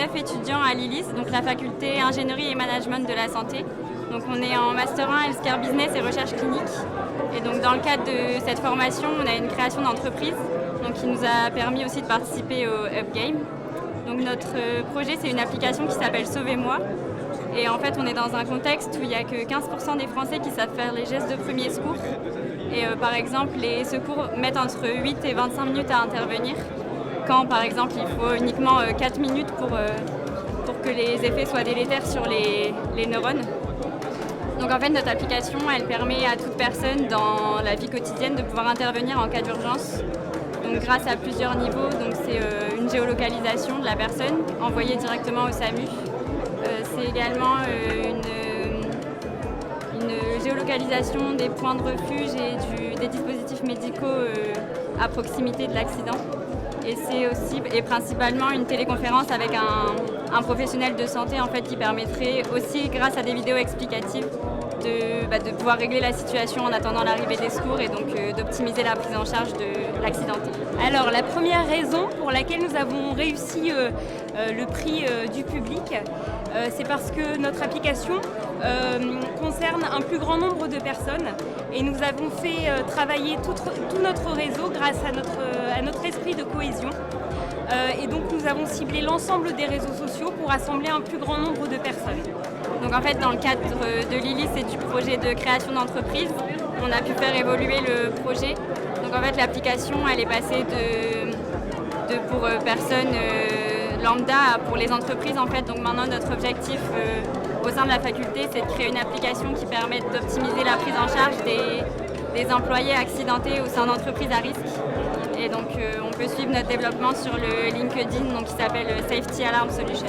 19 étudiants à l'ILIS, donc la faculté ingénierie et management de la santé. Donc on est en Master 1 Healthcare Business et recherche clinique. Et donc dans le cadre de cette formation, on a une création d'entreprise donc qui nous a permis aussi de participer au Up Game. Donc notre projet, c'est une application qui s'appelle Sauvez-moi. Et en fait, on est dans un contexte où il n'y a que 15% des Français qui savent faire les gestes de premier secours. Et par exemple, les secours mettent entre 8 et 25 minutes à intervenir, quand par exemple il faut uniquement 4 minutes pour que les effets soient délétères sur les neurones. Donc en fait, notre application, elle permet à toute personne dans la vie quotidienne de pouvoir intervenir en cas d'urgence. Donc grâce à plusieurs niveaux, donc c'est une géolocalisation de la personne envoyée directement au SAMU. C'est également une géolocalisation des points de refuge et des dispositifs médicaux à proximité de l'accident. Et c'est aussi et principalement une téléconférence avec un professionnel de santé en fait, qui permettrait aussi, grâce à des vidéos explicatives, de pouvoir régler la situation en attendant l'arrivée des secours et donc d'optimiser la prise en charge de l'accidenté. Alors la première raison pour laquelle nous avons réussi le prix du public, c'est parce que notre application concerne un plus grand nombre de personnes et nous avons fait travailler tout notre réseau grâce à notre esprit de cohésion. Et donc nous avons ciblé l'ensemble des réseaux sociaux pour rassembler un plus grand nombre de personnes. Donc en fait, dans le cadre de l'ILIS et du projet de création d'entreprise, on a pu faire évoluer le projet. Donc en fait, l'application, elle est passée pour personnes lambda pour les entreprises en fait. Donc maintenant, notre objectif au sein de la faculté, c'est de créer une application qui permette d'optimiser la prise en charge des employés accidentés au sein d'entreprises à risque. Et donc on peut suivre notre développement sur le LinkedIn donc, qui s'appelle Safety Alarm Solution.